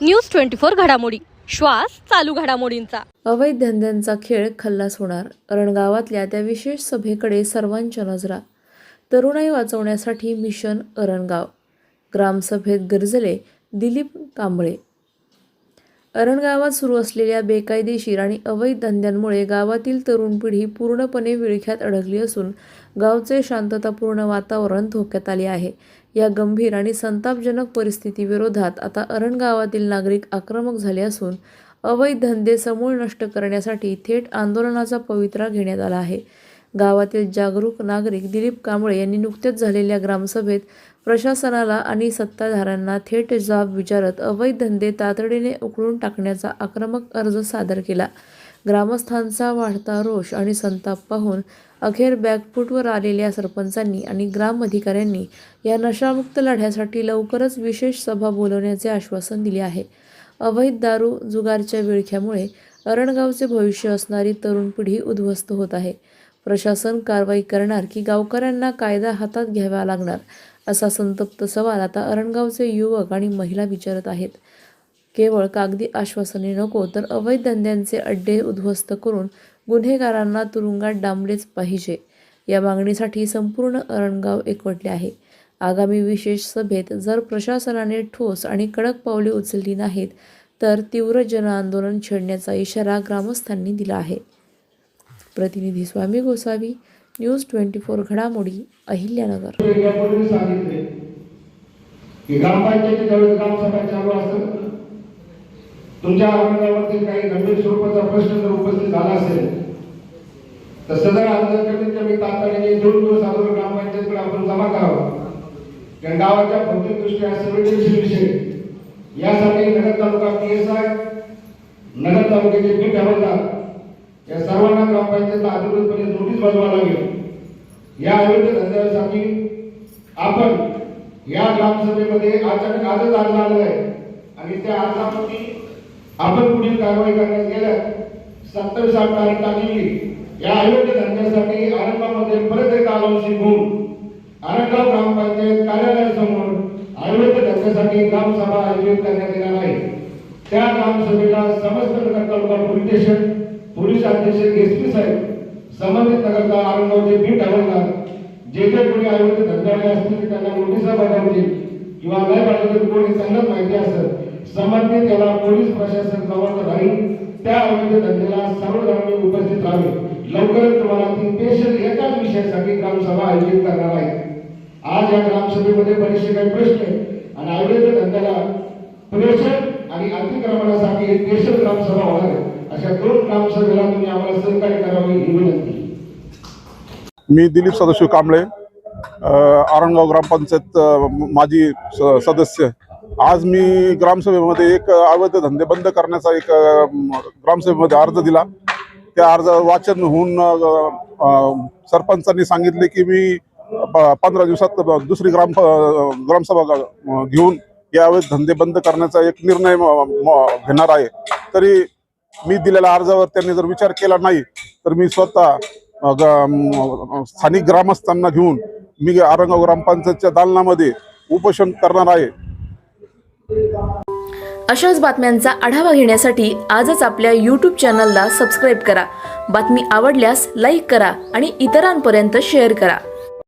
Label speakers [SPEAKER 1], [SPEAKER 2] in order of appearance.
[SPEAKER 1] News 24 घडामोडी, श्वास चालू घडामोडींचा।
[SPEAKER 2] अवैध धंद्यांचा खेळ खल्लास होणार, अरणगावातल्या त्या विशेष सभेकडे सर्वांच्या नजरा। तरुणाई वाचवण्यासाठी मिशन अरणगाव, ग्रामसभेत गरजले दिलीप कांबळे। अरणगावात सुरू असलेल्या बेकायदेशीर आणि अवैध धंद्यांमुळे गावातील तरुण पिढी पूर्णपणे विळख्यात अडकली असून गावचे शांततापूर्ण वातावरण धोक्यात आले आहे। या गंभीर आणि संतापजनक परिस्थितीविरोधात आता अरणगावातील नागरिक आक्रमक झाले असून अवैध धंदे समूळ नष्ट करण्यासाठी थेट आंदोलनाचा पवित्रा घेण्यात आला आहे। गावातील जागरूक नागरिक दिलीप कांबळे यांनी नुकत्याच झालेल्या ग्रामसभेत प्रशासनाला आणि सत्ताधाऱ्यांना थेट जाब विचारत अवैध धंदे तातडीने उकळून टाकण्याचा आक्रमक अर्ज सादर केला। ग्रामस्थांचा वाढता रोष आणि संताप पाहून अखेर बॅकफूटवर आलेल्या सरपंचांनी आणि ग्राम अधिकाऱ्यांनी या नशामुक्त लढ्यासाठी लवकरच विशेष सभा बोलवण्याचे आश्वासन दिले आहे। अवैध दारू जुगारच्या विळख्यामुळे अरणगावचे भविष्य असणारी तरुण पिढी उद्ध्वस्त होत आहे। प्रशासन कारवाई करणार की गावकऱ्यांना कायदा हातात घ्यावा लागणार, असा संतप्त सवाल आता अरणगावचे युवक आणि महिला विचारत आहेत। केवळ कागदी आश्वासने नको, तर अवैध धंद्यांचे अड्डे उद्ध्वस्त करून गुन्हेगारांना तुरुंगात डांबलेच पाहिजे, या मागणीसाठी संपूर्ण अरणगाव एकवटले आहे। आगामी विशेष सभेत जर प्रशासनाने ठोस आणि कडक पावले उचलली नाहीत तर तीव्र जनआंदोलन छेडण्याचा इशारा ग्रामस्थांनी दिला आहे। प्रतिनिधी स्वामी गोसावी, न्यूज 24 घडामोडी, अहिल्यानगर।
[SPEAKER 3] तुमच्या अरणगावातील काही गंभीर स्वरूपाचा प्रश्न जर उपस्थित झाला असेल तर सदर अर्ज कमीत कमी तातडीने 2 दिवस अगोदर ग्रामपंचायतीकडे आपण जमा करावा। या गावाच्या भौतिकदृष्ट्या संवेदनशील विषय यासाठी नगर तालुका PSI, नगर तालुक्याचे पीठ हवालदार या सर्वांना ग्रामपंचायतीला अधिकृतपणे नोटीस बजावावी लागेल। या अवैध धंद्यासाठी आपण या ग्रामसभेमध्ये अचानक आजच अर्ज आलेला आहे आणि त्या अर्जामध्ये आपण पुढील कारवाई करण्यात गेल्या 27-8 तारीख टाकली। या अवैध धंद्यासाठी अरणगावमध्ये परत एक आलोचना होऊन अरणगाव ग्रामपंचायत कार्यालयासमोर अवैध धंद्यासाठी ग्रामसभा आयोजित करण्यात येणार आहे। त्या ग्रामसभेला समस्त नगर तालुका पोलीस स्टेशन, पोलीस अधीक्षक SP साहेब, संबंधित नगरचा अरणगावचे पीठ हवालदार जे कोणी अवैध धंद्यावाले असतील त्यांना नोटिसा बजावतील किंवा नाही पाठवतील, कोणी त्यांना माहिती असेल संबंधित त्याला पोलीस प्रशासन जबाबदार राहील। त्या अवैध धंद्याला सर्वजणांनी उपस्थित राहावे। लवकरच तुम्हाला ती स्पेशल एकाच विषयासाठी ग्रामसभा आयोजित करणार आहे। आज या ग्रामसभेमध्ये बरेचसे काही प्रश्न आहेत आणि अवैध धंद्याला प्रेषण आणि अतिक्रमणासाठी एक स्पेशल ग्रामसभा होणार आहे। अशा 2 ग्रामसभेला तुम्ही आम्हाला सहकार्य करावे ही विनंती।
[SPEAKER 4] मी दिलीप सदाशिव कांबळे, अरणगाव ग्रामपंचायत माजी सदस्य। आज मी ग्रामसभेमध्ये एक अवैध धंदे बंद करण्याचा एक ग्रामसभेमध्ये अर्ज दिला। त्या अर्ज वाचन होऊन सरपंचांनी सांगितले की मी 15 दिवसात दुसरी ग्रामसभा घेऊन या अवैध धंदे बंद करण्याचा एक निर्णय घेणार आहे। तरी मी दिलेल्या अर्जावर त्यांनी जर विचार केला नाही तर मी स्वतः स्थानिक ग्रामस्थांना घेऊन मी अरणगाव ग्रामपंचायतच्या दालनामध्ये उपोषण करणार आहे।
[SPEAKER 2] अशाच बातम्यांचा आढावा घेण्यासाठी आजच आपल्या YouTube चॅनलला सबस्क्राईब करा। बातमी आवडल्यास लाईक करा आणि इतरांपर्यंत शेअर करा।